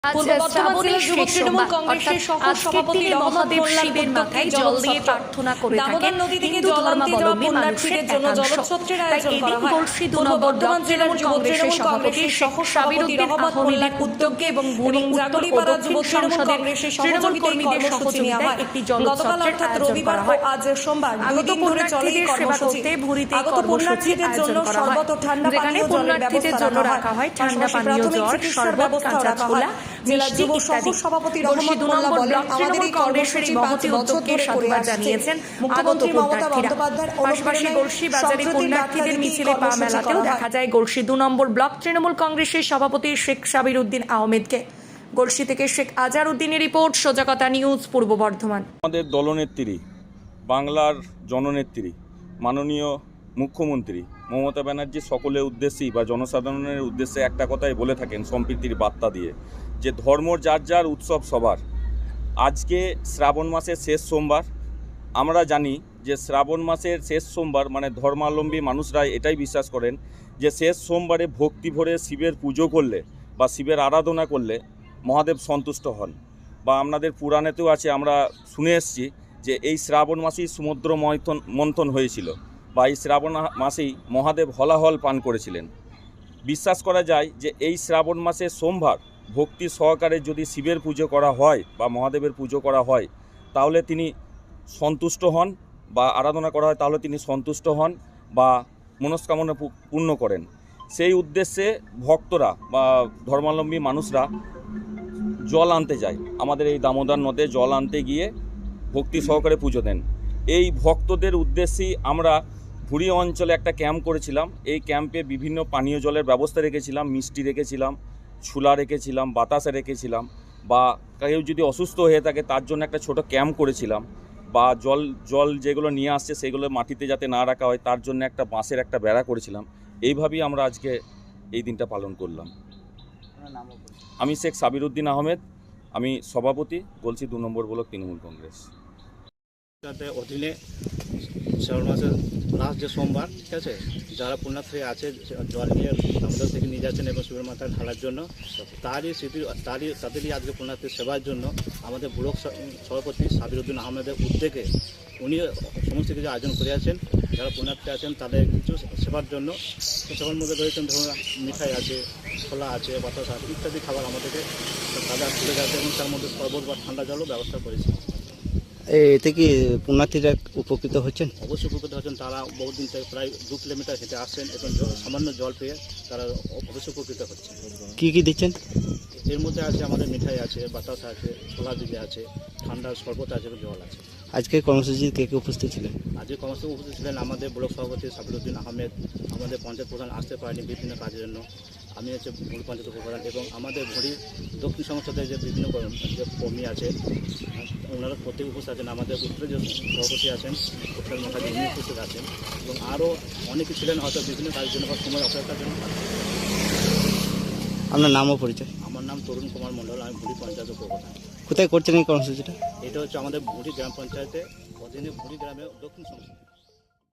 শ্রাবণের শেষ সোমবার অর্থাৎ আজকের দিনে মহাদেব শিবের মাথায় জল দিয়ে প্রার্থনা করে থাকেন হিন্দু ধর্মাবলম্বী মানুষের একাংশ। তাই এদিন গলসি 2 নম্বর ব্লক তৃণমূল কংগ্রেসের সভাপতি শেখ সাবিরউদ্দিন আহমেদের উদ্যোগে এবং বুড়ি উত্তর ও দক্ষিণ সংসদের তৃণমূল কর্মীদের সহযোগিতায় একটি জলসত্রের আয়োজন করা হয়। আগত পুণ্যার্থীদের সেবা করতে ভুরিতে কর্মসূচির আয়োজন করা হয়, যেখানে পুণ্যার্থীদের জন্য রাখা হয় ঠান্ডা পানীয় জল, শরবত, কাঁচা ছোলা, মিষ্টি ইত্যাদি। গলসি 2 নম্বর ব্লক তৃণমূল কংগ্রেসের এই মহতী উদ্যোগকে সাধুবাদ জানিয়েছেন আগত পুণ্যার্থীরা। পাশাপাশি গলসি বাজারে পুণ্যার্থীদের মিছিলে পা মেলাতেও দেখা যায় গলসি 2 নম্বর ব্লক তৃণমূল কংগ্রেসের সভাপতি শেখ সাবিরউদ্দিন আহমেদকে। গলসি থেকে শেখ আজহারউদ্দিনের রিপোর্ট, সোজাকথা নিউজ, পূর্ব বর্ধমান। আমাদের দলনেত্রী, বাংলার জননেত্রী, মাননীয় মুখ্যমন্ত্রী মমতা ব্যানার্জি সকলের উদ্দেশ্যেই বা জনসাধারণের উদ্দেশ্যে একটা কথাই বলে থাকেন সম্প্রীতির বার্তা দিয়ে, যে ধর্ম যার যার, উৎসব সবার। আজকে শ্রাবণ মাসের শেষ সোমবার। আমরা জানি যে শ্রাবণ মাসের শেষ সোমবার মানে ধর্মাবলম্বী মানুষরা এটাই বিশ্বাস করেন যে শেষ সোমবারে ভক্তি ভরে শিবের পুজো করলে বা শিবের আরাধনা করলে মহাদেব সন্তুষ্ট হন। বা আমাদের পুরাণেতেও আছে, আমরা শুনে এসেছি যে এই শ্রাবণ মাসেই সমুদ্র মন্থন হয়েছিল বা এই শ্রাবণ মাসেই মহাদেব হলাহল পান করেছিলেন। বিশ্বাস করা যায় যে এই শ্রাবণ মাসে সোমবার ভক্তি সহকারে যদি শিবের পুজো করা হয় বা মহাদেবের পুজো করা হয় তাহলে তিনি সন্তুষ্ট হন, বা আরাধনা করা হয় তাহলে তিনি সন্তুষ্ট হন বা মনস্কামনা পূর্ণ করেন। সেই উদ্দেশ্যে ভক্তরা বা ধর্মাবলম্বী মানুষরা জল আনতে যায়, আমাদের এই দামোদর নদে জল আনতে গিয়ে ভক্তি সহকারে পুজো দেন। এই ভক্তদের উদ্দেশ্যেই আমরা ভুরি অঞ্চলে একটা ক্যাম্প করেছিলাম। এই ক্যাম্পে বিভিন্ন পানীয় জলের ব্যবস্থা রেখেছিলাম, মিষ্টি রেখেছিলাম, ছোলা রেখেছিলাম, বাতাসা রেখেছিলাম, বা কেউ যদি অসুস্থ হয়ে থাকে তার জন্য একটা ছোট ক্যাম্প করেছিলাম, বা জল যেগুলো নিয়ে আসছে সেগুলো মাটিতে যাতে না রাখা হয় তার জন্য একটা বাঁশের একটা বেড়া করেছিলাম। এইভাবেই আমরা আজকে এই দিনটা পালন করলাম। আমি শেখ সাবিরউদ্দিন আহমেদ, আমি সভাপতি, গলসি 2 নম্বর ব্লক তৃণমূল কংগ্রেস। অধীনে শ্রাবণ মাসের লাস্ট যে সোমবার, ঠিক আছে, যারা পুণ্যার্থী আছে জল নিয়ে আমাদের থেকে নিয়ে যাচ্ছেন এবং শিবের মাথায় ঢালার জন্য, তাদেরই আজকে পুণ্যার্থীর সেবার জন্য আমাদের ব্লক সভাপতি সাবিরউদ্দিন আহমেদের উদ্যোগে উনি সমস্ত কিছু আয়োজন করে আছেন। যারা পুণ্যার্থী আছেন তাদের কিছু সেবার জন্য সেবার মধ্যে রয়েছেন, ধরুন মিঠাই আছে, ছোলা আছে, বাতাসা আছে, ইত্যাদি খাবার আমাদেরকে তাদের তুলে যাচ্ছে এবং তার মধ্যে শরবত বা ঠান্ডা জলও ব্যবস্থা করেছে। এতে কি পুণ্যার্থীরা উপকৃত হচ্ছেন? অবশ্যই উপকৃত হচ্ছেন। তারা বহুদিন থেকে প্রায় 2 কিলোমিটার হেঁটে আসছেন এবং সামান্য জল পেয়ে তারা অবশ্যই উপকৃত হচ্ছে। কি কি দিচ্ছেন? এর মধ্যে আছে আমাদের মিঠাই আছে, বাতাসা আছে, ছোলা দিকে আছে, ঠান্ডা শরবত আছে এবং জল আছে। আজকে কর্মসূচি কে কে উপস্থিত ছিলেন? আজকে কর্মসূচি উপস্থিত ছিলেন আমাদের ব্লক সভাপতি সাবিরউদ্দিন আহমেদ, আমাদের পঞ্চায়েত প্রধান আসতে পারেনি বিভিন্ন কাজের জন্য, আমি হচ্ছে ভুড়ি পঞ্চায়েত উপপ্রধান, এবং আমাদের ভুড়ি দক্ষিণ সংসদের যে বিভিন্ন যে কর্মী আছে ওনারা প্রত্যেক উপস্থিত আছেন। আমাদের উত্তরে যে সভাপতি আছেন উত্তরের মাথায় উনি উপস্থিত আছেন, এবং আরও অনেকে ছিলেন হয়তো বিভিন্ন কাজের জন্য বা সময় অপেক্ষার জন্য। আপনার নাম ও পরিচয়? আমার নাম তরুণ কুমার মণ্ডল, আমি ভুড়ি পঞ্চায়েত উপপ্রধান। কোথায় করছেন এই কর্মসূচিটা? এটা হচ্ছে আমাদের ভুড়ি গ্রাম পঞ্চায়েতে অধীনে ভুড়ি গ্রামে দক্ষিণ সংসদ।